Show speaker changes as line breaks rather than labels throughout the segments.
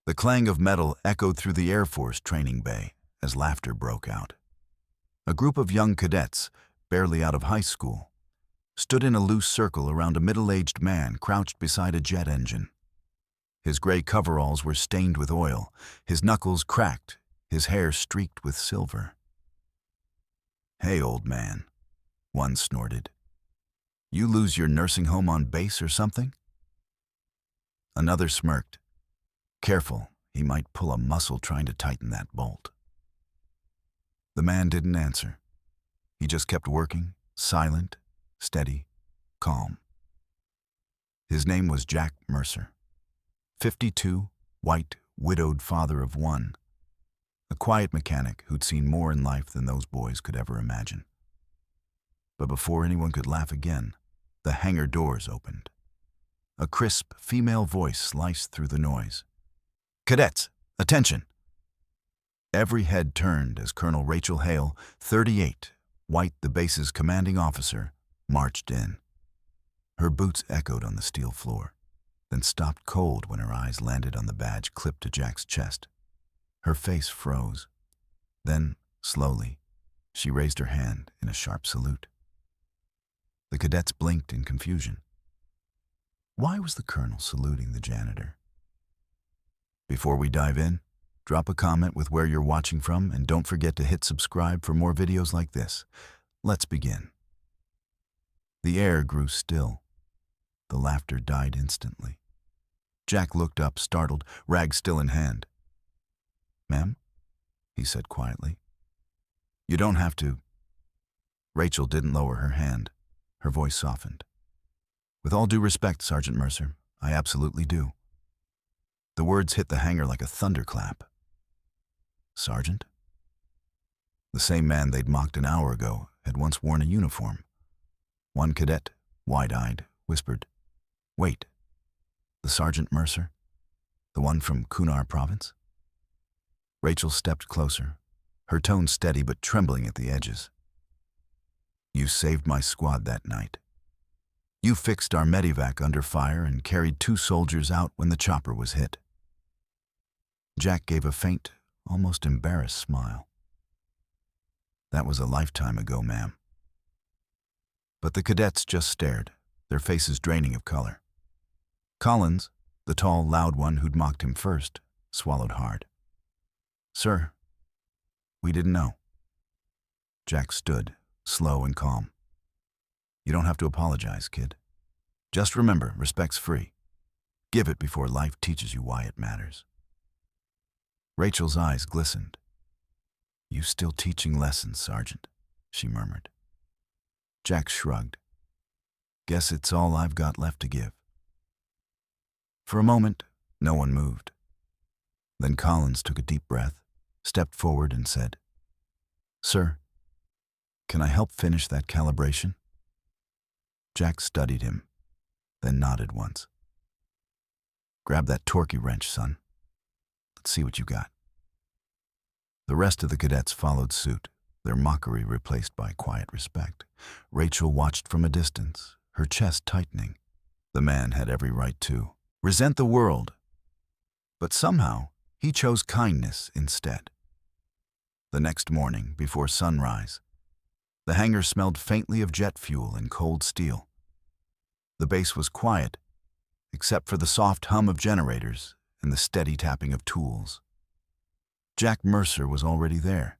The clang of metal echoed through the Air Force training bay as laughter broke out. A group of young cadets, barely out of high school, stood in a loose circle around a middle-aged man crouched beside a jet engine. His gray coveralls were stained with oil, his knuckles cracked, his hair streaked with silver. "Hey, old man," one snorted. "You lose your nursing home on base or something?" Another smirked. Careful, he might pull a muscle trying to tighten that bolt. The man didn't answer. He just kept working, silent, steady, calm. His name was Jack Mercer. 52, white, widowed father of one. A quiet mechanic who'd seen more in life than those boys could ever imagine. But before anyone could laugh again, the hangar doors opened. A crisp female voice sliced through the noise. "Cadets, attention!" Every head turned as Colonel Rachel Hale, 38, white, the base's commanding officer, marched in. Her boots echoed on the steel floor, then stopped cold when her eyes landed on the badge clipped to Jack's chest. Her face froze. Then, slowly, she raised her hand in a sharp salute. The cadets blinked in confusion. Why was the colonel saluting the janitor? Before we dive in, drop a comment with where you're watching from, and don't forget to hit subscribe for more videos like this. Let's begin. The air grew still. The laughter died instantly. Jack looked up, startled, rag still in hand. "Ma'am?" he said quietly. "You don't have to." Rachel didn't lower her hand. Her voice softened. "With all due respect, Sergeant Mercer, I absolutely do." The words hit the hangar like a thunderclap. Sergeant? The same man they'd mocked an hour ago had once worn a uniform. One cadet, wide-eyed, whispered, "Wait, the Sergeant Mercer? The one from Kunar Province?" Rachel stepped closer, her tone steady but trembling at the edges. "You saved my squad that night. You fixed our medivac under fire and carried 2 soldiers out when the chopper was hit." Jack gave a faint, almost embarrassed smile. "That was a lifetime ago, ma'am." But the cadets just stared, their faces draining of color. Collins, the tall, loud one who'd mocked him first, swallowed hard. "Sir, we didn't know." Jack stood, slow and calm. "You don't have to apologize, kid. Just remember, respect's free. Give it before life teaches you why it matters." Rachel's eyes glistened. "You still teaching lessons, Sergeant," she murmured. Jack shrugged. "Guess it's all I've got left to give." For a moment, no one moved. Then Collins took a deep breath, stepped forward and said, "Sir, can I help finish that calibration?" Jack studied him, then nodded once. "Grab that torquey wrench, son. Let's see what you got." The rest of the cadets followed suit, their mockery replaced by quiet respect. Rachel watched from a distance, her chest tightening. The man had every right to resent the world, but somehow he chose kindness instead. The next morning, before sunrise, the hangar smelled faintly of jet fuel and cold steel. The base was quiet, except for the soft hum of generators and the steady tapping of tools. Jack Mercer was already there,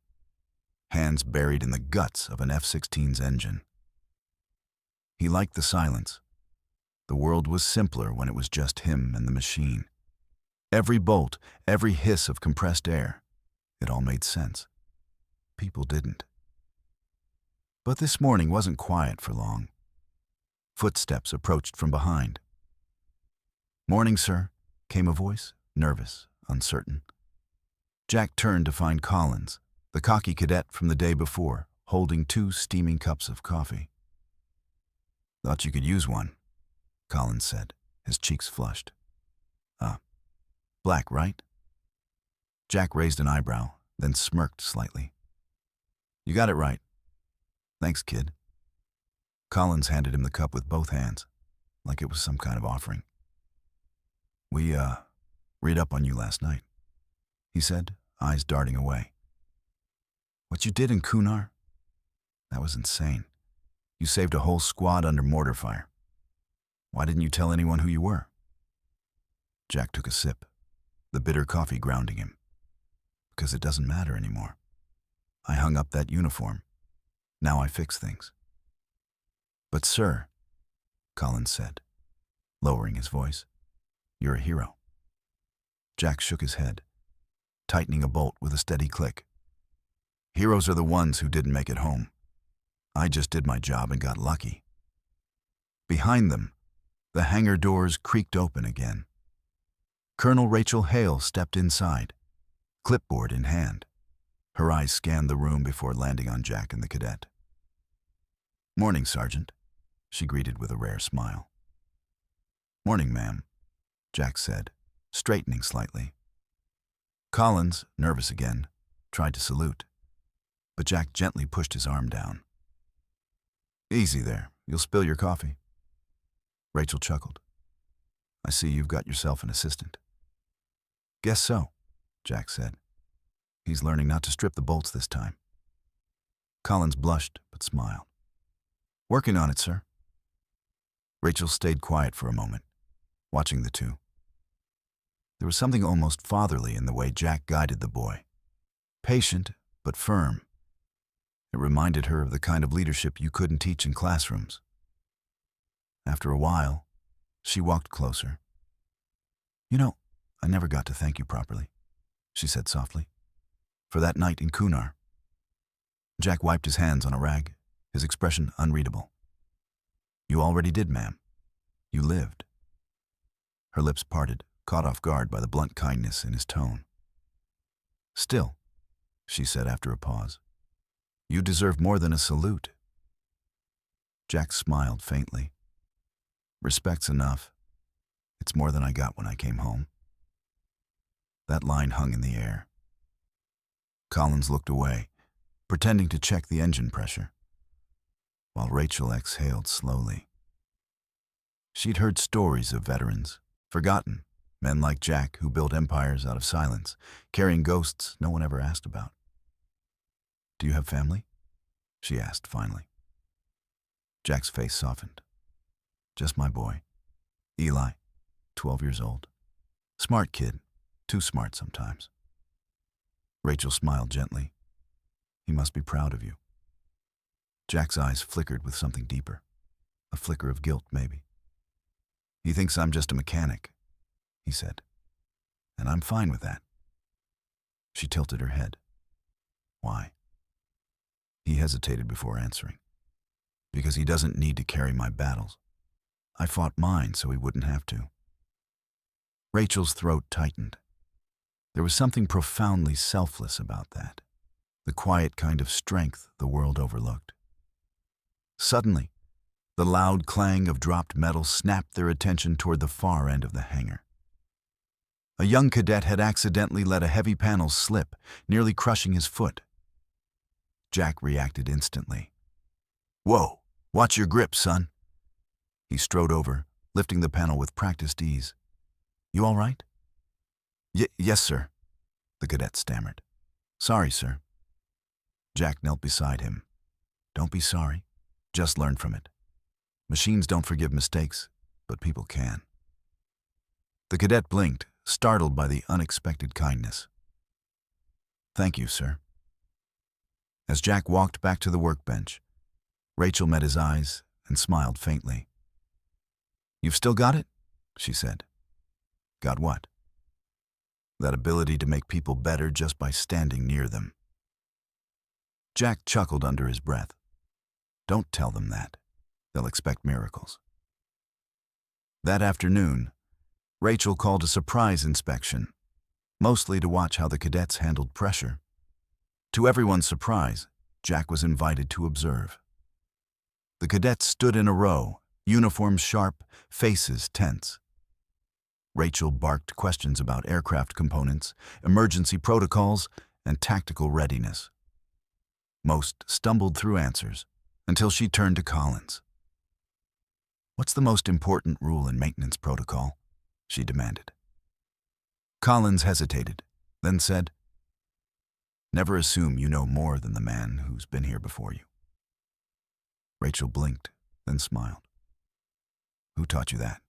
hands buried in the guts of an F-16's engine. He liked the silence. The world was simpler when it was just him and the machine. Every bolt, every hiss of compressed air, it all made sense. People didn't. But this morning wasn't quiet for long. Footsteps approached from behind. "Morning, sir," came a voice, nervous, uncertain. Jack turned to find Collins, the cocky cadet from the day before, holding 2 steaming cups of coffee. "Thought you could use one," Collins said, his cheeks flushed. Black, right?" Jack raised an eyebrow, then smirked slightly. "You got it right. Thanks, kid." Collins handed him the cup with both hands, like it was some kind of offering. Read up on you last night, he said, eyes darting away. What you did in Kunar? That was insane. You saved a whole squad under mortar fire. Why didn't you tell anyone who you were? Jack took a sip, the bitter coffee grounding him. Because it doesn't matter anymore. I hung up that uniform. Now I fix things. But sir, Collins said, lowering his voice, you're a hero. Jack shook his head, tightening a bolt with a steady click. Heroes are the ones who didn't make it home. I just did my job and got lucky. Behind them, the hangar doors creaked open again. Colonel Rachel Hale stepped inside, clipboard in hand. Her eyes scanned the room before landing on Jack and the cadet. Morning, Sergeant, she greeted with a rare smile. Morning, ma'am, Jack said, straightening slightly. Collins, nervous again, tried to salute, but Jack gently pushed his arm down. Easy there, you'll spill your coffee. Rachel chuckled. I see you've got yourself an assistant. Guess so, Jack said. He's learning not to strip the bolts this time. Collins blushed, but smiled. Working on it, sir. Rachel stayed quiet for a moment, watching the two. There was something almost fatherly in the way Jack guided the boy. Patient, but firm. It reminded her of the kind of leadership you couldn't teach in classrooms. After a while, she walked closer. You know, I never got to thank you properly, she said softly, for that night in Kunar. Jack wiped his hands on a rag, his expression unreadable. You already did, ma'am. You lived. Her lips parted, caught off guard by the blunt kindness in his tone. Still, she said after a pause, you deserve more than a salute. Jack smiled faintly. Respect's enough. It's more than I got when I came home. That line hung in the air. Collins looked away, pretending to check the engine pressure, while Rachel exhaled slowly. She'd heard stories of veterans, forgotten, men like Jack who built empires out of silence, carrying ghosts no one ever asked about. Do you have family? She asked finally. Jack's face softened. Just my boy, Eli, 12 years old. Smart kid, too smart sometimes. Rachel smiled gently. He must be proud of you. Jack's eyes flickered with something deeper, a flicker of guilt maybe. He thinks I'm just a mechanic, he said, and I'm fine with that. She tilted her head. Why? He hesitated before answering. Because he doesn't need to carry my battles. I fought mine so he wouldn't have to. Rachel's throat tightened. There was something profoundly selfless about that, the quiet kind of strength the world overlooked. Suddenly, the loud clang of dropped metal snapped their attention toward the far end of the hangar. A young cadet had accidentally let a heavy panel slip, nearly crushing his foot. Jack reacted instantly. Whoa, watch your grip, son. He strode over, lifting the panel with practiced ease. You all right? Yes, sir, the cadet stammered. Sorry, sir. Jack knelt beside him. Don't be sorry. Just learn from it. Machines don't forgive mistakes, but people can. The cadet blinked, startled by the unexpected kindness. Thank you, sir. As Jack walked back to the workbench, Rachel met his eyes and smiled faintly. You've still got it? She said. Got what? That ability to make people better just by standing near them. Jack chuckled under his breath. Don't tell them that. They'll expect miracles. That afternoon, Rachel called a surprise inspection, mostly to watch how the cadets handled pressure. To everyone's surprise, Jack was invited to observe. The cadets stood in a row, uniforms sharp, faces tense. Rachel barked questions about aircraft components, emergency protocols, and tactical readiness. Most stumbled through answers, until she turned to Collins. What's the most important rule in maintenance protocol? She demanded. Collins hesitated, then said, "Never assume you know more than the man who's been here before you." Rachel blinked, then smiled. "Who taught you that?"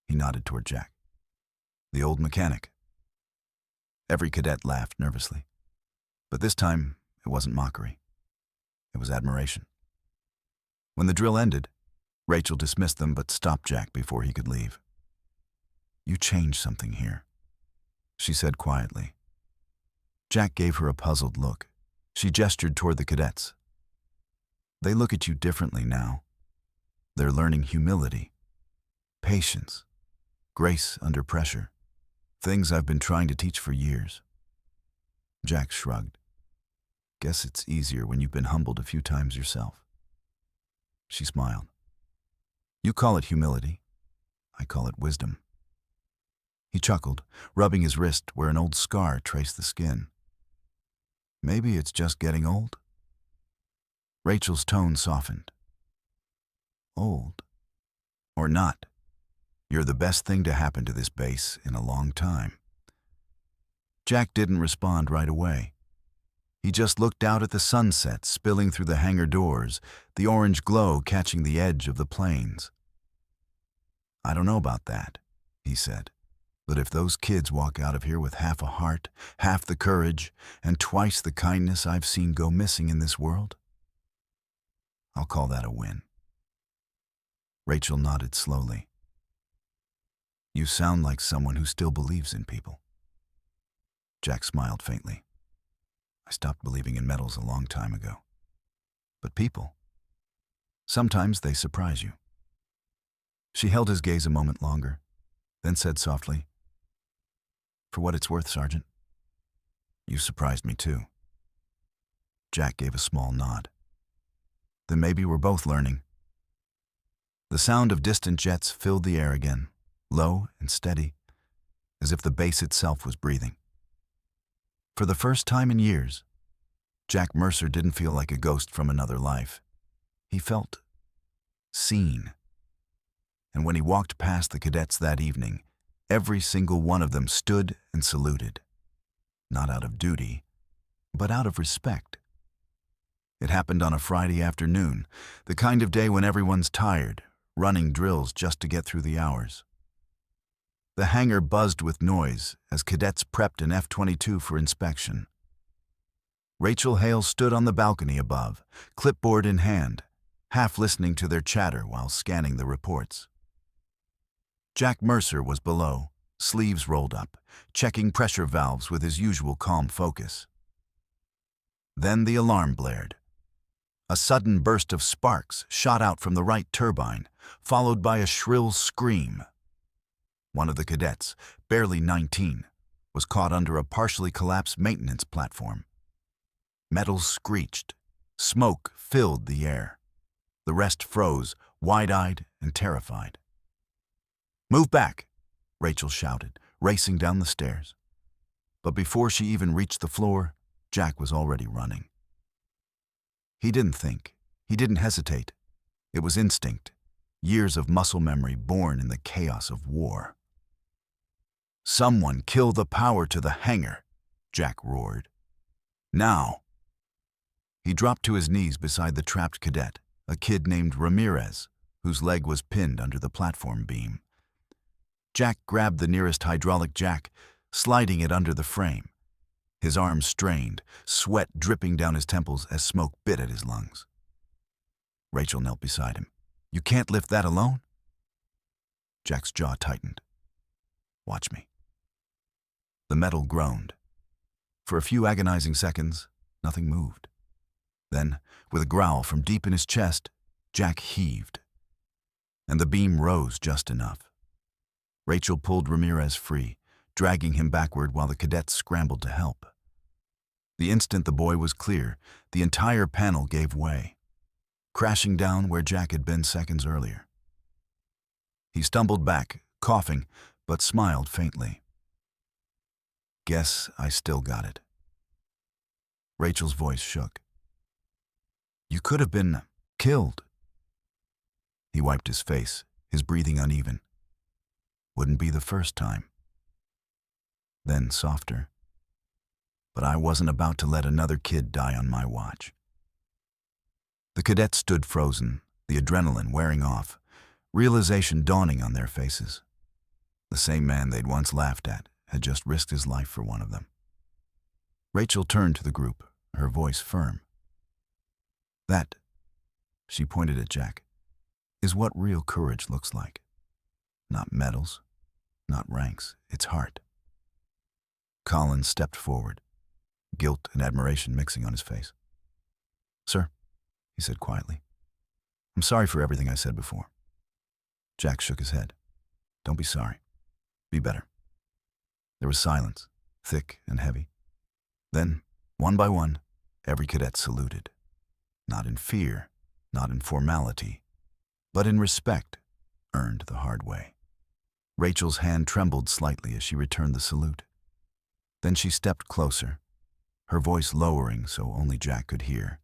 He nodded toward Jack. "The old mechanic." Every cadet laughed nervously. But this time, it wasn't mockery. It was admiration. When the drill ended, Rachel dismissed them but stopped Jack before he could leave. "You changed something here," she said quietly. Jack gave her a puzzled look. She gestured toward the cadets. "They look at you differently now. They're learning humility, patience, grace under pressure, things I've been trying to teach for years." Jack shrugged. "Guess it's easier when you've been humbled a few times yourself." She smiled. "You call it humility. I call it wisdom." He chuckled, rubbing his wrist where an old scar traced the skin. "Maybe it's just getting old?" Rachel's tone softened. "Old or not, you're the best thing to happen to this base in a long time." Jack didn't respond right away. He just looked out at the sunset spilling through the hangar doors, the orange glow catching the edge of the planes. "I don't know about that," he said, "but if those kids walk out of here with half a heart, half the courage, and twice the kindness I've seen go missing in this world, I'll call that a win." Rachel nodded slowly. "You sound like someone who still believes in people." Jack smiled faintly. "I stopped believing in medals a long time ago. But people, sometimes they surprise you." She held his gaze a moment longer, then said softly, "For what it's worth, Sergeant, you surprised me too." Jack gave a small nod. "Then maybe we're both learning." The sound of distant jets filled the air again, low and steady, as if the base itself was breathing. For the first time in years, Jack Mercer didn't feel like a ghost from another life. He felt seen. And when he walked past the cadets that evening, every single one of them stood and saluted. Not out of duty, but out of respect. It happened on a Friday afternoon, the kind of day when everyone's tired, running drills just to get through the hours. The hangar buzzed with noise as cadets prepped an F-22 for inspection. Rachel Hale stood on the balcony above, clipboard in hand, half listening to their chatter while scanning the reports. Jack Mercer was below, sleeves rolled up, checking pressure valves with his usual calm focus. Then the alarm blared. A sudden burst of sparks shot out from the right turbine, followed by a shrill scream. One of the cadets, barely 19, was caught under a partially collapsed maintenance platform. Metal screeched. Smoke filled the air. The rest froze, wide-eyed and terrified. "Move back," Rachel shouted, racing down the stairs. But before she even reached the floor, Jack was already running. He didn't think. He didn't hesitate. It was instinct, years of muscle memory born in the chaos of war. "Someone kill the power to the hangar," Jack roared. "Now!" He dropped to his knees beside the trapped cadet, a kid named Ramirez, whose leg was pinned under the platform beam. Jack grabbed the nearest hydraulic jack, sliding it under the frame. His arms strained, sweat dripping down his temples as smoke bit at his lungs. Rachel knelt beside him. "You can't lift that alone?" Jack's jaw tightened. "Watch me." The metal groaned. For a few agonizing seconds, nothing moved. Then, with a growl from deep in his chest, Jack heaved. And the beam rose just enough. Rachel pulled Ramirez free, dragging him backward while the cadets scrambled to help. The instant the boy was clear, the entire panel gave way, crashing down where Jack had been seconds earlier. He stumbled back, coughing, but smiled faintly. "Guess I still got it." Rachel's voice shook. "You could have been killed." He wiped his face, his breathing uneven. "Wouldn't be the first time." Then softer. But I wasn't about to let another kid die on my watch. The cadets stood frozen, the adrenaline wearing off, realization dawning on their faces. The same man they'd once laughed at had just risked his life for one of them. Rachel turned to the group, her voice firm. That, she pointed at Jack, is what real courage looks like. Not medals, not ranks, it's heart. Colin stepped forward, guilt and admiration mixing on his face. Sir, he said quietly, I'm sorry for everything I said before. Jack shook his head. Don't be sorry. Be better. There was silence, thick and heavy. Then, one by one, every cadet saluted. Not in fear, not in formality, but in respect, earned the hard way. Rachel's hand trembled slightly as she returned the salute. Then she stepped closer, her voice lowering so only Jack could hear.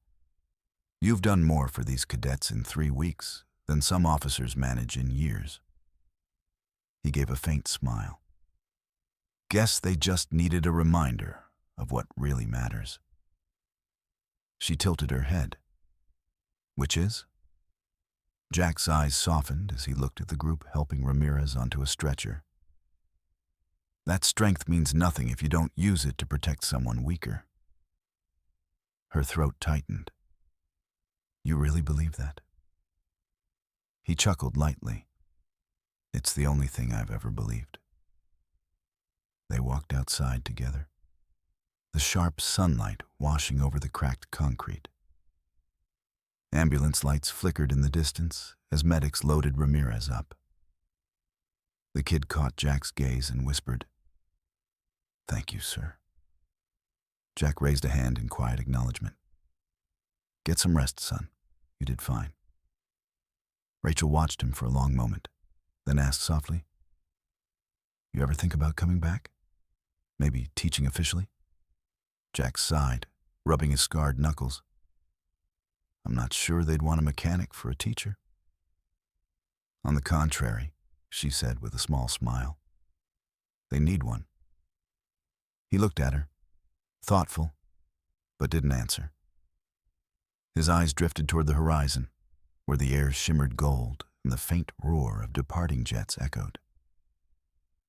You've done more for these cadets in 3 weeks than some officers manage in years. He gave a faint smile. Guess they just needed a reminder of what really matters. She tilted her head. Which is? Jack's eyes softened as he looked at the group helping Ramirez onto a stretcher. That strength means nothing if you don't use it to protect someone weaker. Her throat tightened. You really believe that? He chuckled lightly. It's the only thing I've ever believed. They walked outside together, the sharp sunlight washing over the cracked concrete. Ambulance lights flickered in the distance as medics loaded Ramirez up. The kid caught Jack's gaze and whispered, Thank you, sir. Jack raised a hand in quiet acknowledgement. Get some rest, son. You did fine. Rachel watched him for a long moment, then asked softly, You ever think about coming back? Maybe teaching officially? Jack sighed, rubbing his scarred knuckles. I'm not sure they'd want a mechanic for a teacher. On the contrary, she said with a small smile. They need one. He looked at her, thoughtful, but didn't answer. His eyes drifted toward the horizon, where the air shimmered gold and the faint roar of departing jets echoed.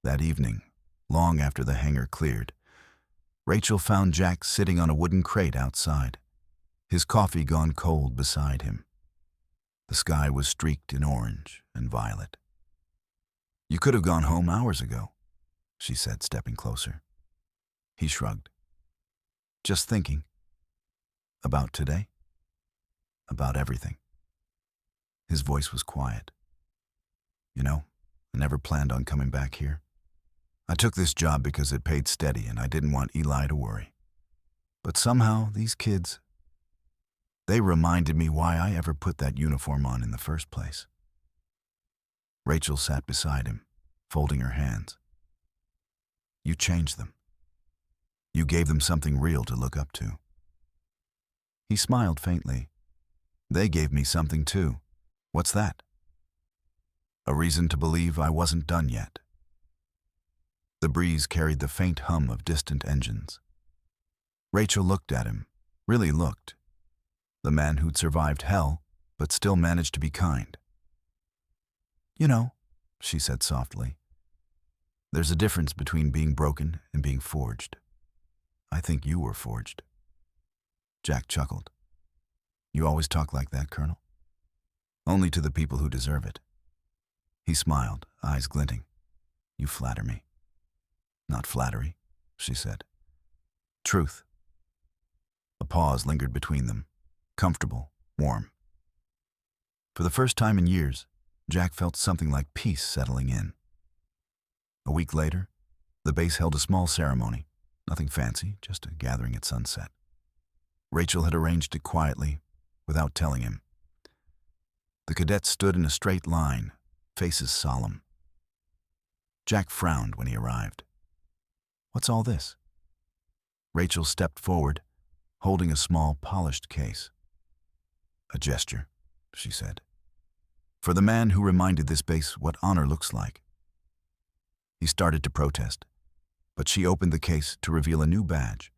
That evening, long after the hangar cleared, Rachel found Jack sitting on a wooden crate outside, his coffee gone cold beside him. The sky was streaked in orange and violet. You could have gone home hours ago, she said, stepping closer. He shrugged. Just thinking. About today? About everything. His voice was quiet. You know, I never planned on coming back here. I took this job because it paid steady and I didn't want Eli to worry. But somehow, these kids, they reminded me why I ever put that uniform on in the first place. Rachel sat beside him, folding her hands. You changed them. You gave them something real to look up to. He smiled faintly. They gave me something too. What's that? A reason to believe I wasn't done yet. The breeze carried the faint hum of distant engines. Rachel looked at him, really looked. The man who'd survived hell, but still managed to be kind. You know, she said softly, there's a difference between being broken and being forged. I think you were forged. Jack chuckled. You always talk like that, Colonel? Only to the people who deserve it. He smiled, eyes glinting. You flatter me. Not flattery, she said. Truth. A pause lingered between them, comfortable, warm. For the first time in years, Jack felt something like peace settling in. A week later, the base held a small ceremony, nothing fancy, just a gathering at sunset. Rachel had arranged it quietly, without telling him. The cadets stood in a straight line, faces solemn. Jack frowned when he arrived. What's all this? Rachel stepped forward, holding a small, polished case. A gesture, she said. For the man who reminded this base what honor looks like. He started to protest. But she opened the case to reveal a new badge,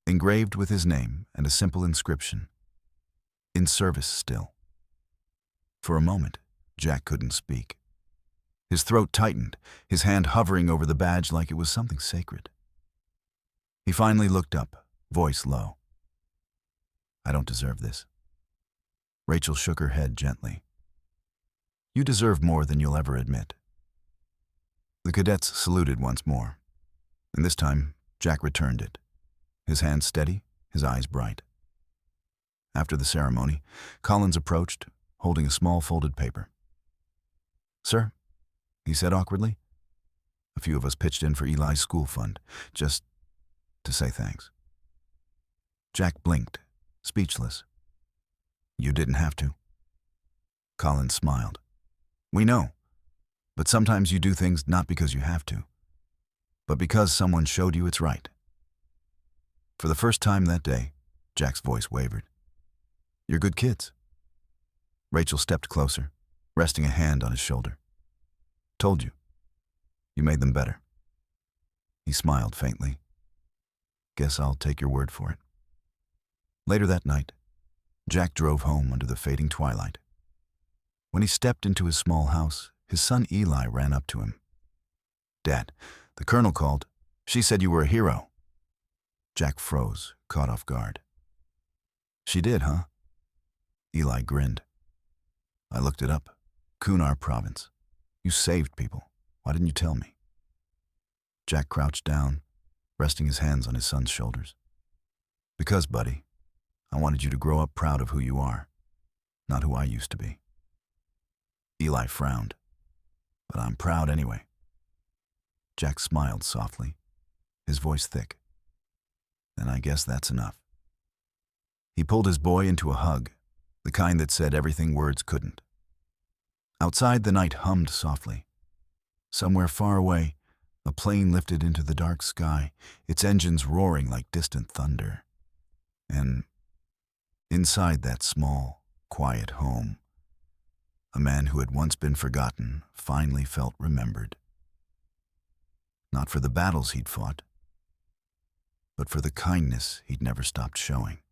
engraved with his name and a simple inscription, "In service still." For a moment, Jack couldn't speak. His throat tightened, his hand hovering over the badge like it was something sacred. He finally looked up, voice low. "I don't deserve this." Rachel shook her head gently. "You deserve more than you'll ever admit." The cadets saluted once more, and this time Jack returned it, his hands steady, his eyes bright. After the ceremony, Collins approached, holding a small folded paper. "Sir," he said awkwardly, "a few of us pitched in for Eli's school fund, just to say thanks." Jack blinked, speechless. "You didn't have to." Collins smiled. "We know, but sometimes you do things not because you have to, but because someone showed you it's right." For the first time that day, Jack's voice wavered. "You're good kids." Rachel stepped closer, resting a hand on his shoulder. "Told you. You made them better." He smiled faintly. "Guess I'll take your word for it." Later that night, Jack drove home under the fading twilight. When he stepped into his small house, his son Eli ran up to him. "Dad, the colonel called. She said you were a hero." Jack froze, caught off guard. "She did, huh?" Eli grinned. "I looked it up. Kunar province. You saved people. Why didn't you tell me?" Jack crouched down, resting his hands on his son's shoulders. "Because, buddy, I wanted you to grow up proud of who you are, not who I used to be." Eli frowned. "But I'm proud anyway." Jack smiled softly, his voice thick. "Then I guess that's enough." He pulled his boy into a hug, the kind that said everything words couldn't. Outside, the night hummed softly. Somewhere far away, a plane lifted into the dark sky, its engines roaring like distant thunder. And inside that small, quiet home, a man who had once been forgotten finally felt remembered. Not for the battles he'd fought, but for the kindness he'd never stopped showing.